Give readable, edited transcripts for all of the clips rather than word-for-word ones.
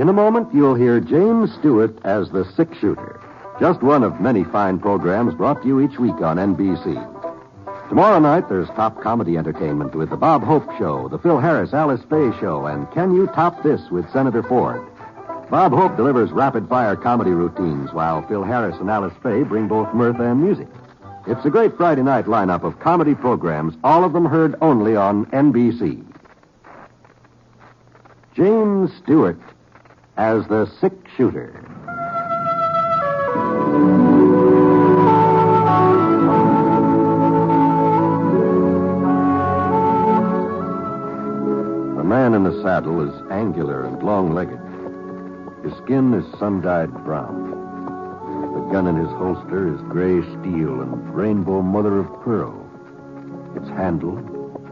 In a moment, you'll hear James Stewart as the six-shooter. Just one of many fine programs brought to you each week on NBC. Tomorrow night, there's top comedy entertainment with The Bob Hope Show, The Phil Harris-Alice Faye Show, and Can You Top This with Senator Ford. Bob Hope delivers rapid-fire comedy routines, while Phil Harris and Alice Faye bring both mirth and music. It's a great Friday night lineup of comedy programs, all of them heard only on NBC. James Stewart as the six-shooter. The man in the saddle is angular and long-legged. His skin is sun-dyed brown. The gun in his holster is gray steel and rainbow mother of pearl. Its handle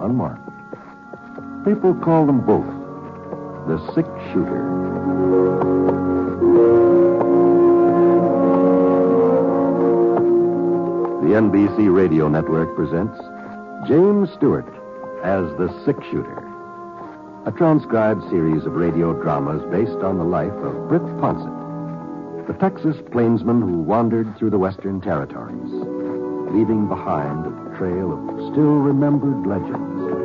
unmarked. People call them both the six-shooter. The NBC Radio Network presents James Stewart as the six-shooter, a transcribed series of radio dramas based on the life of Britt Ponset, the Texas plainsman who wandered through the Western Territories, leaving behind a trail of still-remembered legends.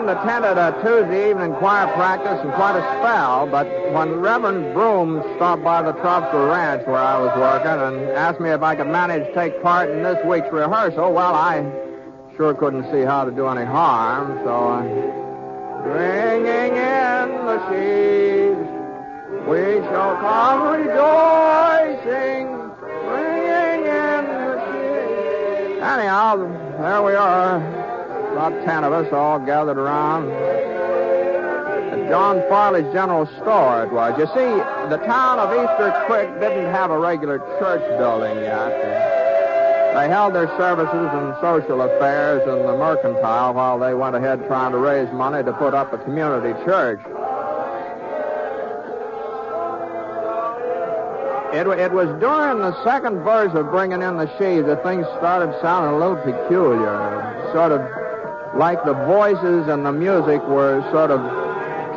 Attended a Tuesday evening choir practice in quite a spell, but when Reverend Broom stopped by the Tropster Ranch where I was working and asked me if I could manage to take part in this week's rehearsal, well, I sure couldn't see how to do any harm, so ringing in the sheaves, we shall come rejoicing, ringing in the sheaves. Anyhow, there we are. About 10 of us all gathered around at John Farley's General Store, it was. You see, the town of Easter Creek didn't have a regular church building yet. They held their services and social affairs in the Mercantile while they went ahead trying to raise money to put up a community church. It was during the second verse of Bringing in the Sheaves that things started sounding a little peculiar, sort of like the voices and the music were sort of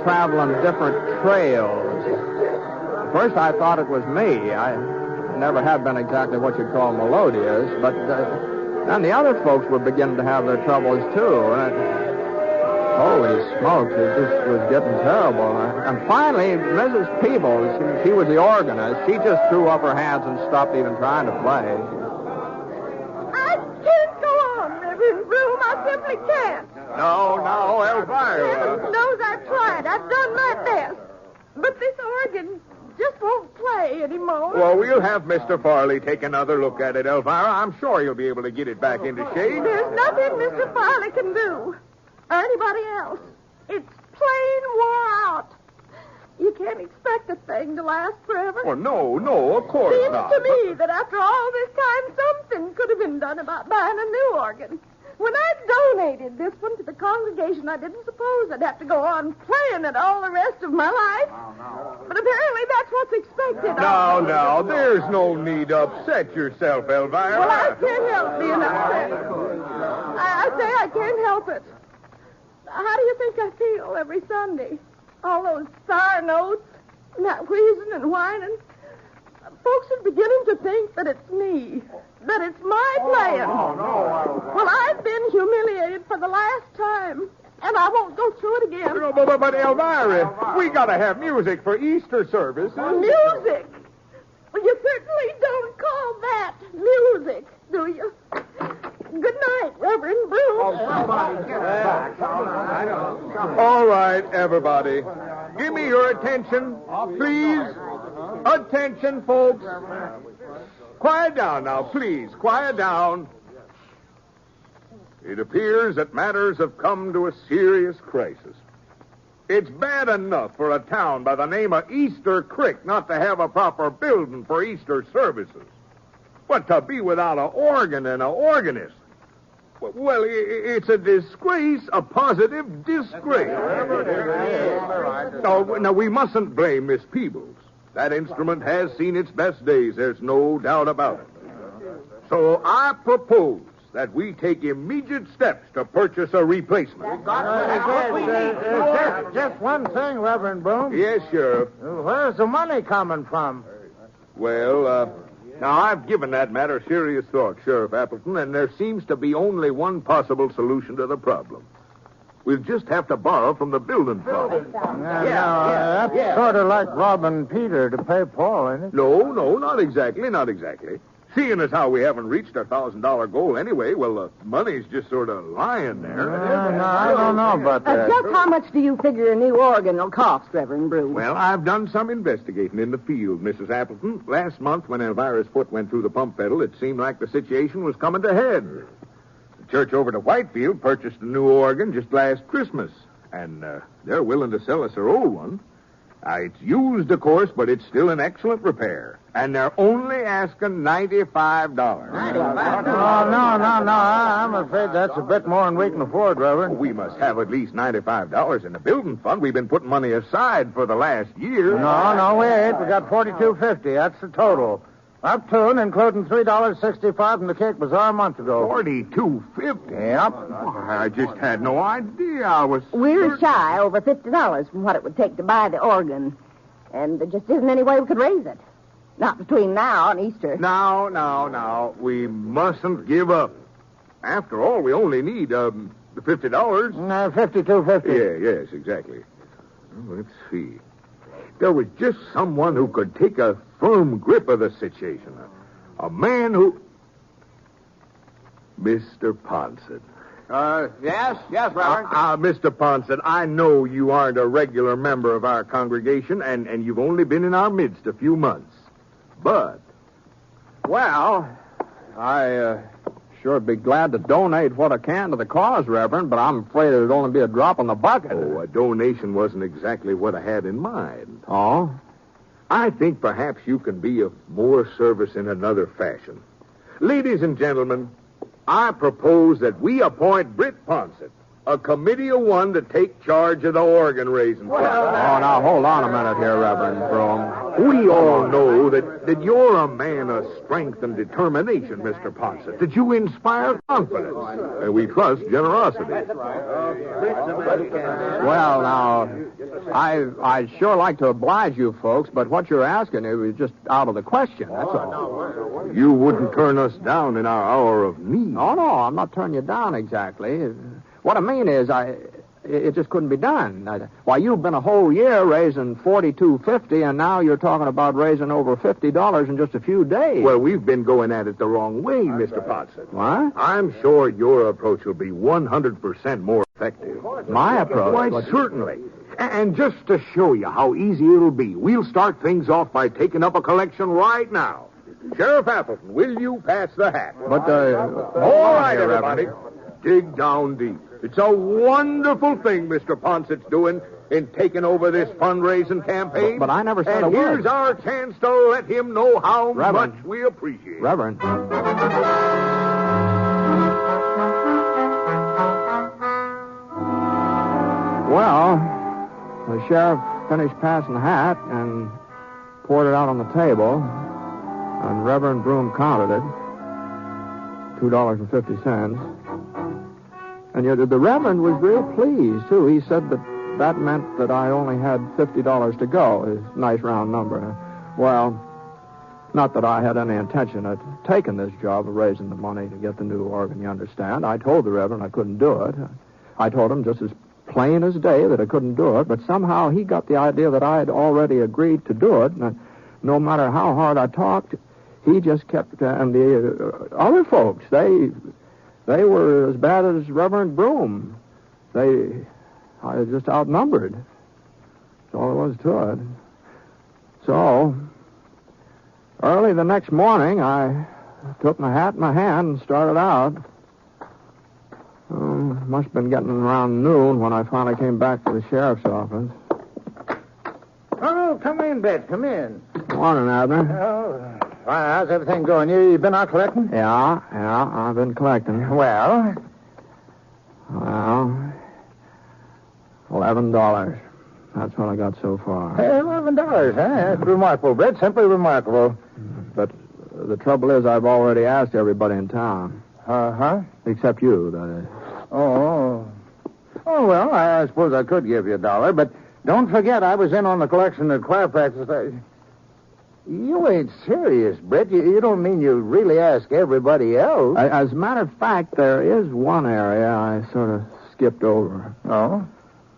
traveling different trails. At first I thought it was me. I never have been exactly what you'd call melodious, but then the other folks were beginning to have their troubles too. And holy smokes, it just was getting terrible. And finally, Mrs. Peebles, she was the organist, she just threw up her hands and stopped even trying to play. I simply can't. No, Elvira. Heaven knows I've tried. I've done my best. But this organ just won't play anymore. Well, we'll have Mr. Farley take another look at it, Elvira. I'm sure he'll be able to get it back into shape. There's nothing Mr. Farley can do. Or anybody else. It's plain wore out. You can't expect a thing to last forever. Oh, no, of course not. Seems to me that after all this time, something could have been done about buying a new organ. When I donated this one to the congregation, I didn't suppose I'd have to go on playing it all the rest of my life. But apparently that's what's expected. No, there's no need to upset yourself, Elvira. Well, I can't help being upset. I say I can't help it. How do you think I feel every Sunday? All those sour notes, and that wheezing and whining. Folks are beginning to think that it's me, that it's my playing. Well, I've been humiliated for the last time, and I won't go through it again. But Elvira, we got to have music for Easter services. Music? Well, you certainly don't call that music, do you? Good night, Reverend Broom. Somebody get back. All right, everybody. Give me your attention, please. Attention, folks. Quiet down now, please. Quiet down. It appears that matters have come to a serious crisis. It's bad enough for a town by the name of Easter Creek not to have a proper building for Easter services. But to be without an organ and an organist. Well, it's a disgrace, a positive disgrace. Now, we mustn't blame Miss Peebles. That instrument has seen its best days. There's no doubt about it. So I propose that we take immediate steps to purchase a replacement. Just one thing, Reverend Broom. Yes, Sheriff. Where's the money coming from? Well, now I've given that matter serious thought, Sheriff Appleton, and there seems to be only one possible solution to the problem. We'll just have to borrow from the building fund. That's sort of like robbing Peter to pay Paul, isn't it? No, not exactly. Seeing as how we haven't reached our $1,000 goal anyway, well, the money's just sort of lying there. No, I don't know about that. Just how much do you figure a new organ will cost, Reverend Broom? Well, I've done some investigating in the field, Mrs. Appleton. Last month, when Elvira's foot went through the pump pedal, it seemed like the situation was coming to head. The church over to Whitefield purchased a new organ just last Christmas, and they're willing to sell us their old one. It's used, of course, but it's still in excellent repair. And they're only asking $95. No. I'm afraid that's a bit more than we can afford, Reverend. We must have at least $95 in the building fund. We've been putting money aside for the last year. No, we ain't. We got $42.50. That's the total. Up to and including $3.65 from the Cake Bazaar a month ago. $42.50? Yep. I just had no idea. We're shy over $50 from what it would take to buy the organ. And there just isn't any way we could raise it. Not between now and Easter. Now. We mustn't give up. After all, we only need the $50. $52.50. Yes, exactly. Well, let's see. There was just someone who could take a firm grip of the situation. A man who... Mr. Ponset. Yes, Reverend. Mr. Ponset, I know you aren't a regular member of our congregation, and you've only been in our midst a few months. But... Well, I sure be glad to donate what I can to the cause, Reverend, but I'm afraid it'd only be a drop in the bucket. Oh, a donation wasn't exactly what I had in mind. Oh? I think perhaps you can be of more service in another fashion. Ladies and gentlemen, I propose that we appoint Britt Ponset, a committee of one, to take charge of the organ raising. Now, hold on a minute here, Reverend Broom. We all know that you're a man of strength and determination, Mr. Ponset, that you inspire confidence, and we trust generosity. Well, now, I'd sure like to oblige you folks, but what you're asking is just out of the question, that's all. You wouldn't turn us down in our hour of need. Oh, no, I'm not turning you down exactly. What I mean is, it just couldn't be done. Why, you've been a whole year raising $42.50, and now you're talking about raising over $50 in just a few days. Well, we've been going at it the wrong way, Mr. Ponset. What? I'm sure your approach will be 100% more effective. My approach? Why, certainly. And just to show you how easy it'll be, we'll start things off by taking up a collection right now. Sheriff Appleton, will you pass the hat? But, all right, everybody. Dig down deep. It's a wonderful thing Mr. Ponset's doing in taking over this fundraising campaign. But I never said a word. And here's word. our chance to let him know how Reverend. much we appreciate it. Reverend. Well, the sheriff finished passing the hat and poured it out on the table, and Reverend Broom counted it, $2.50. And yet the Reverend was real pleased, too. He said that meant that I only had $50 to go. It's a nice round number. Well, not that I had any intention of taking this job of raising the money to get the new organ, you understand. I told the Reverend I couldn't do it. I told him just as plain as day that I couldn't do it, but somehow he got the idea that I had already agreed to do it, and no matter how hard I talked, he just kept... and the other folks, they were as bad as Reverend Broom. I was just outnumbered. That's all there was to it. So, early the next morning, I took my hat in my hand and started out. Must have been getting around noon when I finally came back to the sheriff's office. Oh, come in, Bet. Come in. Morning, Abner. Oh, how's everything going? You been out collecting? Yeah, I've been collecting. Well, Well, $11. That's what I got so far. Hey, $11, huh? That's remarkable, Brett. Simply remarkable. But the trouble is I've already asked everybody in town. Uh-huh. Except you, that is. Oh, well, I suppose I could give you $1, but don't forget I was in on the collection at choir practice. You ain't serious, Brett. You don't mean you really ask everybody else? As a matter of fact, there is one area I sort of skipped over. Oh?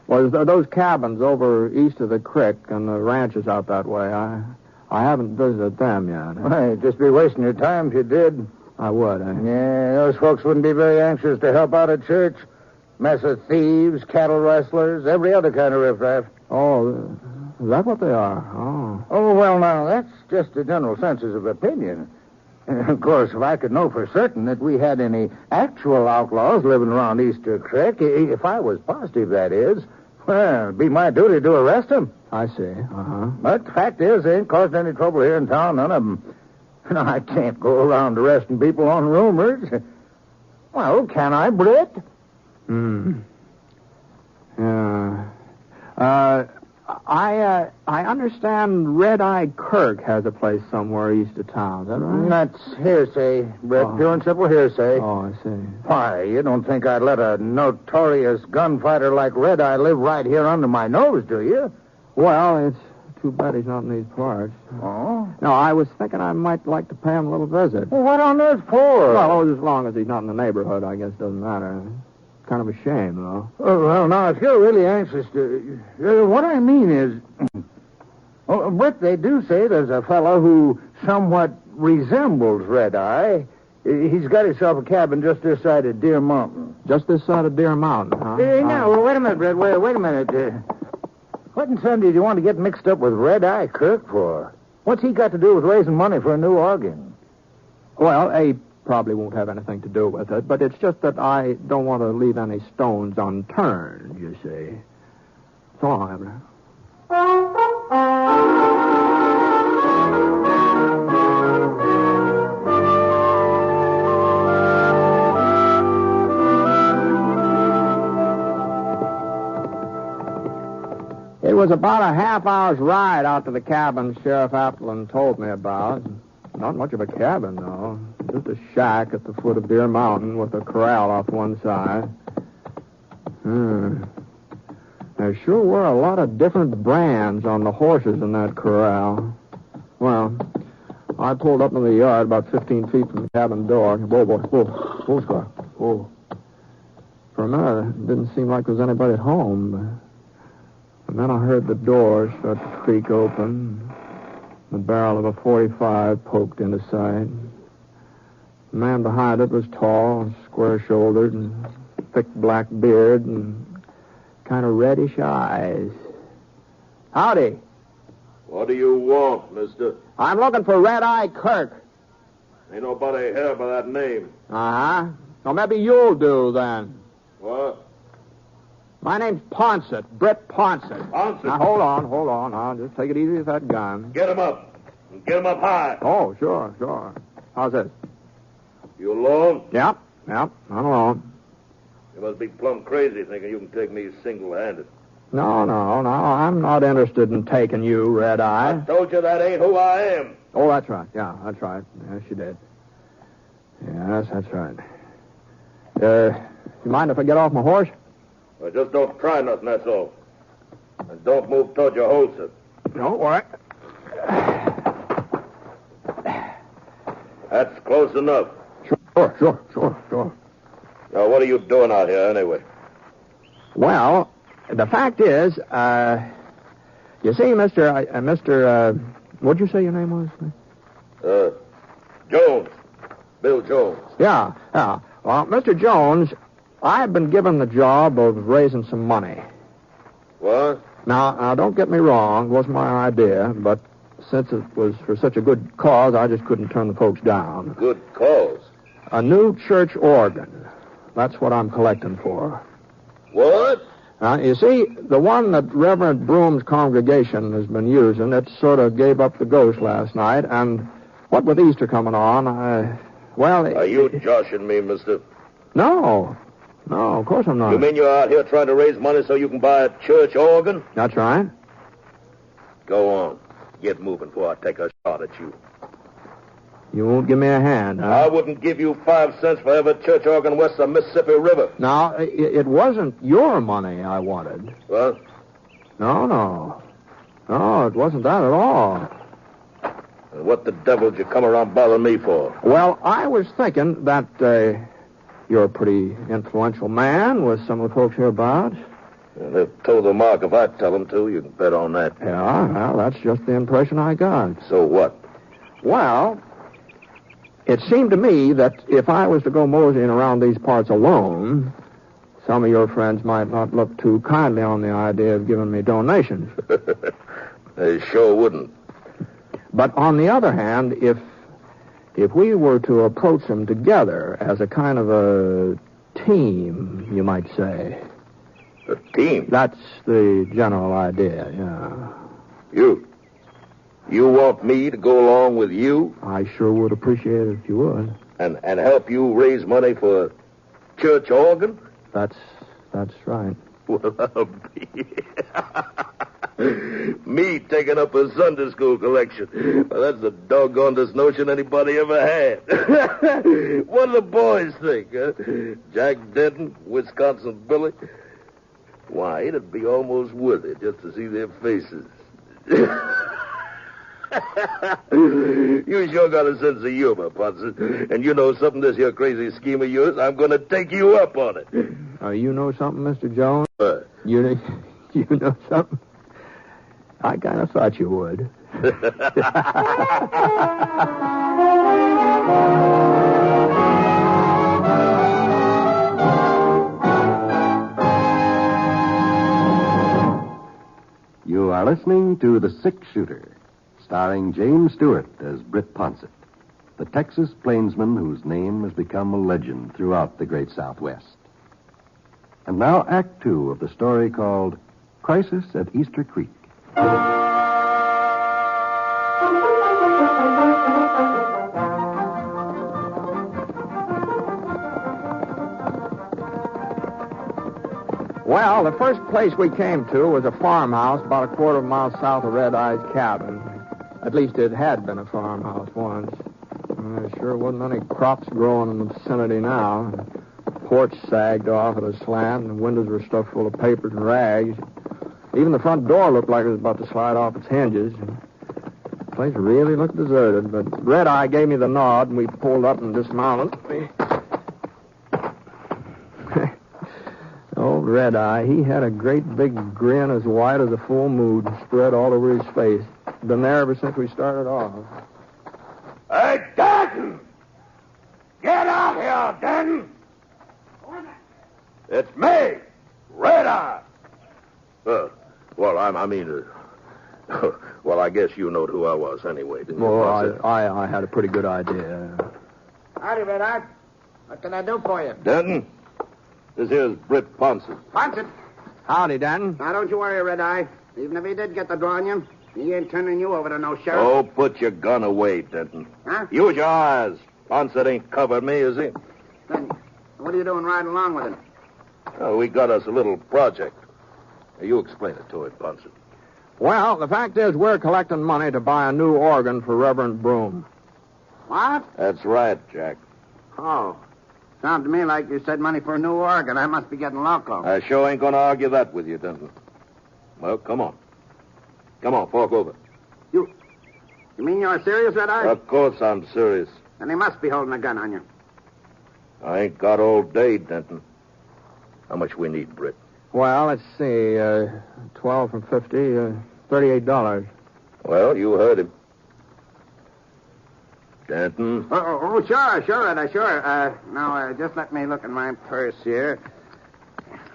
Well, those cabins over east of the creek and the ranches out that way. I haven't visited them yet. Well, you'd just be wasting your time if you did. I would, Yeah, those folks wouldn't be very anxious to help out at church. Mess of thieves, cattle rustlers, every other kind of riffraff. Oh, is that what they are? Oh. Oh, well, now, that's just a general census of opinion. Of course, if I could know for certain that we had any actual outlaws living around Easter Creek, if I was positive, that is, well, it'd be my duty to arrest them. I see. Uh-huh. But the fact is, they ain't caused any trouble here in town, none of them. No, I can't go around arresting people on rumors. Well, can I, Britt? Yeah. I understand Red Eye Kirk has a place somewhere east of town. Is that right? That's hearsay, Britt. Pure and simple hearsay. Oh, I see. Why, you don't think I'd let a notorious gunfighter like Red Eye live right here under my nose, do you? Well, it's too bad he's not in these parts. Oh? No, I was thinking I might like to pay him a little visit. Well, what on earth for? Well, as long as he's not in the neighborhood, I guess it doesn't matter. Kind of a shame, though. Oh, well, now, if you're really anxious to... what I mean is... Britt, they do say there's a fellow who somewhat resembles Red Eye. He's got himself a cabin just this side of Deer Mountain. Just this side of Deer Mountain, huh? Now, wait a minute, Britt. Wait a minute. What in Sunday do you want to get mixed up with Red Eye Kirk for? What's he got to do with raising money for a new organ? Well, he probably won't have anything to do with it, but it's just that I don't want to leave any stones unturned, you see. So long, Abner. It was about a half-hour's ride out to the cabin Sheriff Appleton told me about. Not much of a cabin, though. Just a shack at the foot of Deer Mountain with a corral off one side. There sure were a lot of different brands on the horses in that corral. Well, I pulled up in the yard about 15 feet from the cabin door. Whoa, Scar. Whoa. For a minute, it didn't seem like there was anybody at home. And then I heard the door start to creak open. The barrel of a .45 poked into sight. The man behind it was tall, square-shouldered, and thick black beard, and kind of reddish eyes. Howdy. What do you want, mister? I'm looking for Red Eye Kirk. Ain't nobody here by that name. Uh-huh. Well, maybe you'll do, then. What? My name's Ponsett, Brett Ponsett. Ponsett? Now, hold on. I'll just take it easy with that gun. Get him up. And get him up high. Oh, sure. How's this? You alone? Yep, I'm alone. You must be plumb crazy thinking you can take me single-handed. No, I'm not interested in taking you, Red Eye. I told you that ain't who I am. Oh, that's right. Yeah, that's right. Yes, you did. Yes, that's right. You mind if I get off my horse? Well, just don't try nothing, that's all. And don't move toward your holster. No, all right. That's close enough. Sure. Now, what are you doing out here, anyway? Well, the fact is, you see, what'd you say your name was? Jones. Bill Jones. Yeah. Well, Mr. Jones, I've been given the job of raising some money. What? Now, don't get me wrong. It wasn't my idea, but since it was for such a good cause, I just couldn't turn the folks down. Good cause? A new church organ. That's what I'm collecting for. What? You see, the one that Reverend Broom's congregation has been using, it sort of gave up the ghost last night, and what with Easter coming on, Are you joshing me, mister? No. No, of course I'm not. You mean you're out here trying to raise money so you can buy a church organ? That's right. Go on. Get moving before I take a shot at you. You won't give me a hand, huh? I wouldn't give you 5 cents for every church organ west of the Mississippi River. Now, it wasn't your money I wanted. What? No, it wasn't that at all. And what the devil did you come around bothering me for? Well, I was thinking that you're a pretty influential man with some of the folks hereabouts. And they've told the mark if I tell them to. You can bet on that. Yeah, well, that's just the impression I got. So what? Well, it seemed to me that if I was to go moseying around these parts alone, some of your friends might not look too kindly on the idea of giving me donations. They sure wouldn't. But on the other hand, if we were to approach them together as a kind of a team, you might say. A team? That's the general idea, yeah. You want me to go along with you? I sure would appreciate it if you would. And help you raise money for a church organ? That's right. Well, I'll be... Me taking up a Sunday school collection. Well, that's the doggonedest notion anybody ever had. What do the boys think, huh? Jack Denton, Wisconsin Billy? Why, it'd be almost worth it just to see their faces. You sure got a sense of humor, Ponson. And you know something, this here crazy scheme of yours, I'm going to take you up on it. You know something, Mr. Jones? What? You know something? I kind of thought you would. You are listening to The Six-Shooter, starring James Stewart as Britt Ponsett, the Texas plainsman whose name has become a legend throughout the great Southwest. And now Act Two of the story called Crisis at Easter Creek. Well, the first place we came to was a farmhouse about a quarter of a mile south of Red Eye's cabin. At least it had been a farmhouse once. There sure wasn't any crops growing in the vicinity now. The porch sagged off at a slant, and the windows were stuffed full of papers and rags. Even the front door looked like it was about to slide off its hinges. The place really looked deserted, but Red Eye gave me the nod, and we pulled up and dismounted. Old Red Eye, he had a great big grin as white as a full moon spread all over his face. Been there ever since we started off. Hey, Denton! Get out here, Denton! It's me, Red Eye. Well, I guess you know who I was anyway, didn't you? Well, I had a pretty good idea. Howdy, Red Eye. What can I do for you? Denton, this here's Britt Ponsett. Ponson. Howdy, Danton. Now, don't you worry, Red Eye. Even if he did get the draw on you, he ain't turning you over to no sheriff. Oh, put your gun away, Denton. Huh? Use your eyes. Ponsett ain't covered me, is he? Then what are you doing riding along with him? Oh, we got us a little project. You explain it to him, Ponsett. Well, the fact is we're collecting money to buy a new organ for Reverend Broom. What? That's right, Jack. Oh. Sounds to me like you said money for a new organ. I must be getting loco. I sure ain't going to argue that with you, Denton. Well, come on. Come on, fork over. You mean you're serious, Red Eye? Of course I'm serious. Then he must be holding a gun on you. I ain't got all day, Denton. How much we need, Britt? Well, let's see. 12 from 50, $38. Well, you heard him. Denton? Sure, Red Eye, sure. Now, just let me look in my purse here.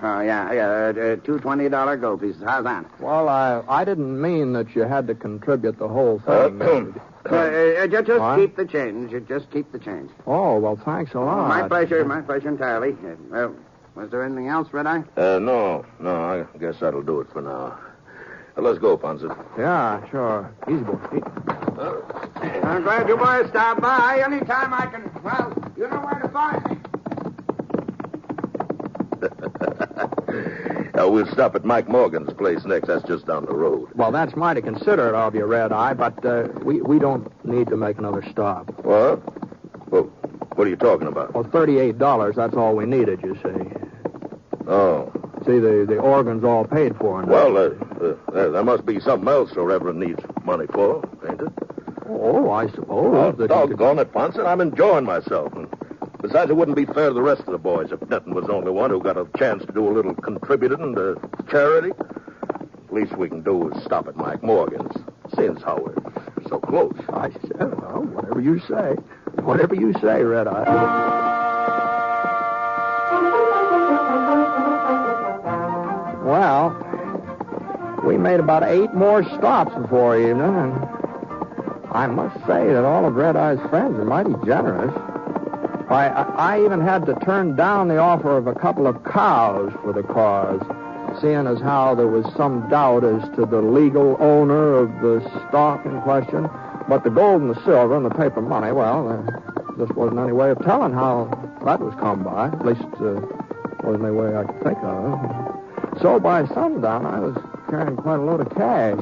Oh, yeah, two $20 gold pieces. How's that? Well, I didn't mean that you had to contribute the whole thing. Just What? keep the change. Just keep the change. Oh, well, thanks a lot. My pleasure entirely. Was there anything else, Red Eye? No, I guess that'll do it for now. Let's go, Ponsett. Yeah, sure. Easy, boy. I'm glad you boys stopped by. Anytime I can, well, you know where to find me. We'll stop at Mike Morgan's place next. That's just down the road. Well, that's mighty considerate of you, Red Eye, but we don't need to make another stop. What? Well, what are you talking about? Well, $38, that's all we needed, you see. Oh. See, the organ's all paid for now. Well, there must be something else the Reverend needs money for, ain't it? Oh, I suppose. Doggone it, Ponson. I'm enjoying myself. And besides, it wouldn't be fair to the rest of the boys if Denton was the only one who got a chance to do a little contributing to charity. Least we can do is stop at Mike Morgan's, seeing as how we're so close. I said, well, whatever you say. Whatever you say, Red Eye. Well, we made about 8 more stops before evening, and I must say that all of Red Eye's friends are mighty generous. Why, I even had to turn down the offer of a couple of cows for the cause, seeing as how there was some doubt as to the legal owner of the stock in question. But the gold and the silver and the paper money, well, there just wasn't any way of telling how that was come by. At least, wasn't any way I could think of. So by sundown, I was carrying quite a load of cash.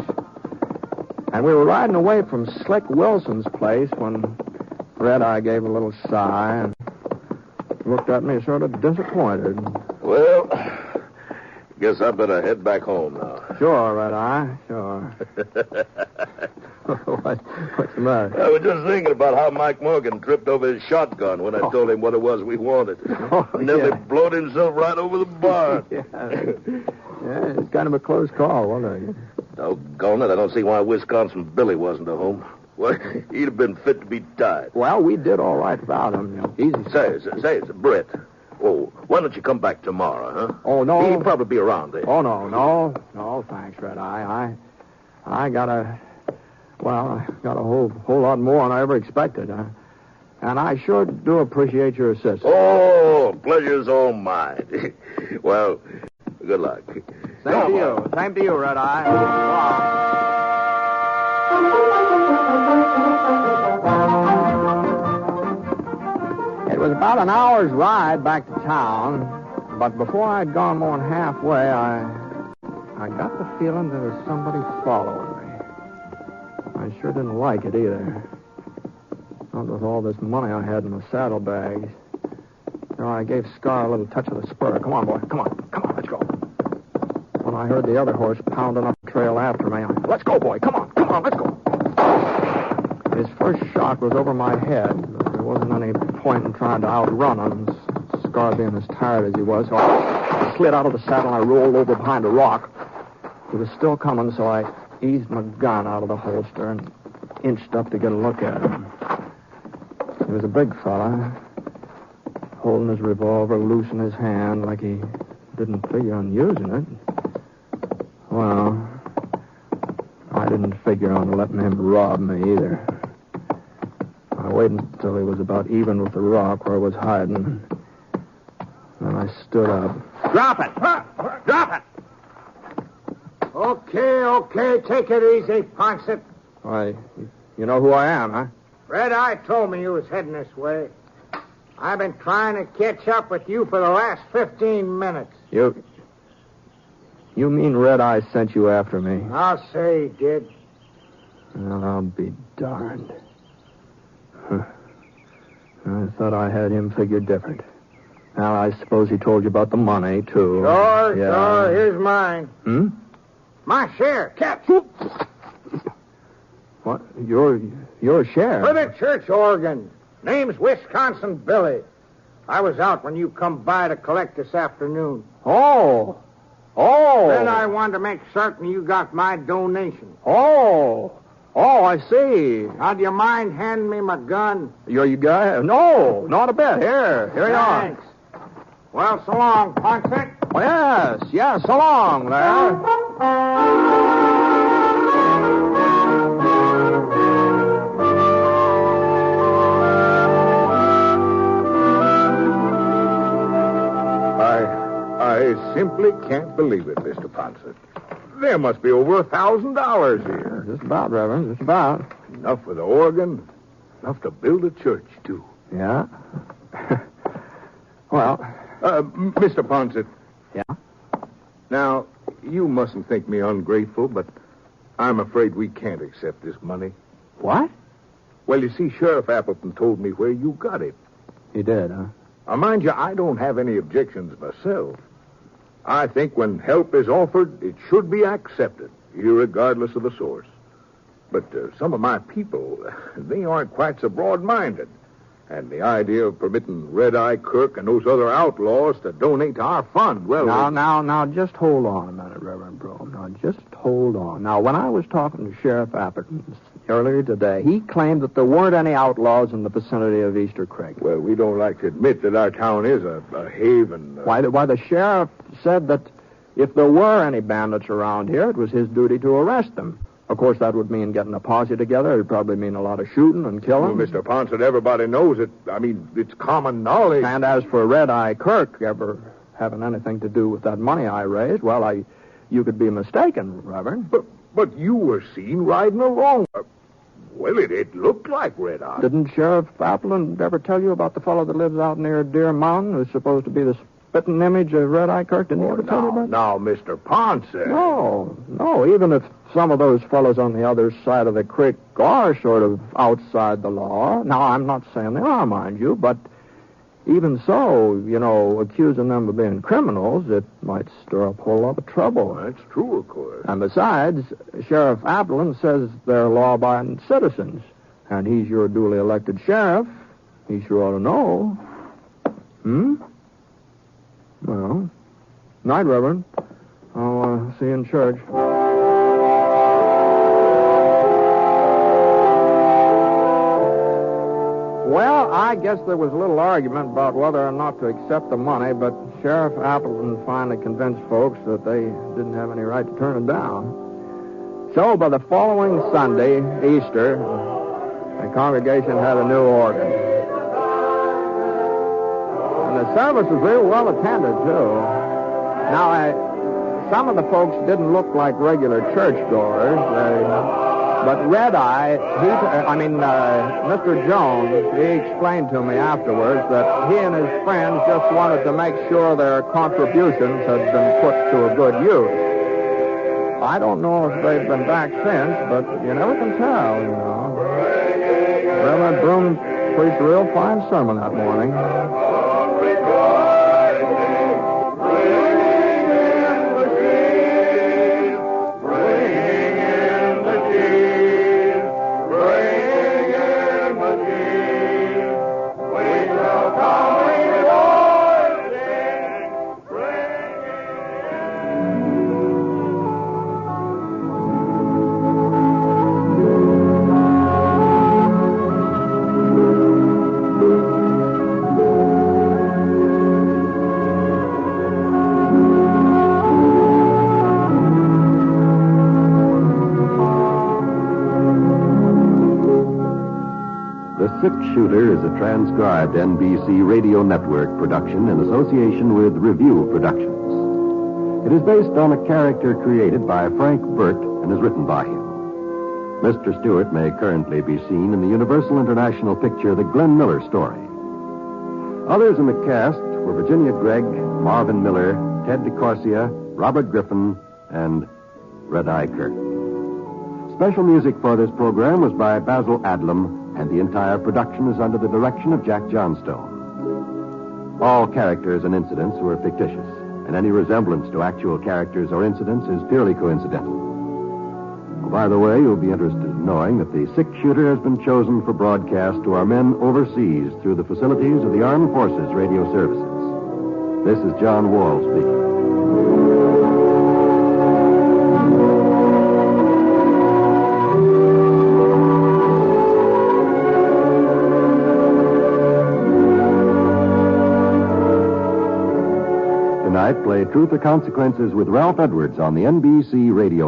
And we were riding away from Slick Wilson's place when Red Eye gave a little sigh and looked at me sort of disappointed. Well, guess I better head back home now. Sure, Red Eye, sure. What's the matter? I was just thinking about how Mike Morgan tripped over his shotgun when I told him what it was we wanted. Nearly blowed himself right over the barn. Yeah, it's kind of a close call, wasn't it? Doggone it, I don't see why Wisconsin Billy wasn't at home. Well, he'd have been fit to be tied. Well, we did all right without him, you know. Easy. Say, Brett. Oh, why don't you come back tomorrow, huh? Oh, no. He'll probably be around there. Oh, no, thanks, Red Eye. I got a whole lot more than I ever expected. And I sure do appreciate your assistance. Oh, pleasure's all mine. Well, good luck. Same to you. Same to you, Red Eye. It was about an hour's ride back to town, but before I'd gone more than halfway, I got the feeling there was somebody following me. I sure didn't like it either. Not with all this money I had in the saddlebags. So I gave Scar a little touch of the spur. Come on, boy. Come on, let's go. When I heard the other horse pounding up the trail after me, let's go, boy. Come on, let's go. His first shot was over my head. There wasn't any point in trying to outrun him, Scar being as tired as he was. So I slid out of the saddle and I rolled over behind a rock. He was still coming, so I eased my gun out of the holster and inched up to get a look at him. He was a big fella, holding his revolver loose in his hand like he didn't figure on using it. Well, I didn't figure on letting him rob me either. I waited until he was about even with the rock where I was hiding. Then I stood up. Drop it! Drop it! Okay, take it easy, Ponset. Why, you know who I am, huh? Red Eye told me you was heading this way. I've been trying to catch up with you for the last 15 minutes. You mean Red Eye sent you after me? I'll say he did. Well, I'll be darned. I thought I had him figured different. Now, I suppose he told you about the money, too. Sure. Here's mine. My share. Catch. What? Your share? For the church organ. Name's Wisconsin Billy. I was out when you come by to collect this afternoon. Oh. Then I wanted to make certain you got my donation. Oh, I see. Now, do you mind handing me my gun? You got? No, not a bit. Here you are. Thanks. Well, so long, Ponset. Oh, yes, so long there. I simply can't believe it, Mr. Ponset. There must be over $1,000 here. Just about, Reverend, just about. Enough for the organ, enough to build a church, too. Yeah. Well, Mr. Ponset. Yeah? Now, you mustn't think me ungrateful, but I'm afraid we can't accept this money. What? Well, you see, Sheriff Appleton told me where you got it. He did, huh? Now, mind you, I don't have any objections myself. I think when help is offered, it should be accepted, irregardless of the source. But some of my people, they aren't quite so broad-minded. And the idea of permitting Red-Eye Kirk and those other outlaws to donate to our fund, well... Now, just hold on a minute, Reverend Broom. Now, just hold on. Now, when I was talking to Sheriff Appleton earlier today, he claimed that there weren't any outlaws in the vicinity of Easter Creek. Well, we don't like to admit that our town is a haven. Why, the sheriff said that if there were any bandits around here, it was his duty to arrest them. Of course, that would mean getting a posse together. It'd probably mean a lot of shooting and killing. Well, Mr. Ponset, everybody knows it. I mean, it's common knowledge. And as for Red-Eye Kirk ever having anything to do with that money I raised, well, you could be mistaken, Reverend. But you were seen riding along. Well, it looked like Red-Eye. Didn't Sheriff Appleton ever tell you about the fellow that lives out near Deer Mountain who's supposed to be the spitting image of Red-Eye Kirk? Didn't he ever tell you about that? Now, Mr. Ponset. No, even if some of those fellows on the other side of the creek are sort of outside the law. Now, I'm not saying they are, mind you, but even so, accusing them of being criminals, it might stir up a whole lot of trouble. That's true, of course. And besides, Sheriff Appleton says they're law-abiding citizens, and he's your duly elected sheriff. He sure ought to know. Well, night, Reverend. I'll see you in church. Well, I guess there was a little argument about whether or not to accept the money, but Sheriff Appleton finally convinced folks that they didn't have any right to turn it down. So, by the following Sunday, Easter, the congregation had a new organ. And the service was real well attended, too. Now, some of the folks didn't look like regular churchgoers. But Red-Eye, Mr. Jones, he explained to me afterwards that he and his friends just wanted to make sure their contributions had been put to a good use. I don't know if they've been back since, but you never can tell, Reverend Broom preached a real fine sermon that morning. The Six-Shooter is a transcribed NBC Radio Network production in association with Review Productions. It is based on a character created by Frank Burt and is written by him. Mr. Stewart may currently be seen in the Universal International picture The Glenn Miller Story. Others in the cast were Virginia Gregg, Marvin Miller, Ted DeCorsia, Robert Griffin, and Red-Eye Kirk. Special music for this program was by Basil Adlam, and the entire production is under the direction of Jack Johnstone. All characters and incidents were fictitious, and any resemblance to actual characters or incidents is purely coincidental. Oh, by the way, you'll be interested in knowing that the Six-Shooter has been chosen for broadcast to our men overseas through the facilities of the Armed Forces Radio Services. This is John Wall speaking. Tonight, play Truth or Consequences with Ralph Edwards on the NBC Radio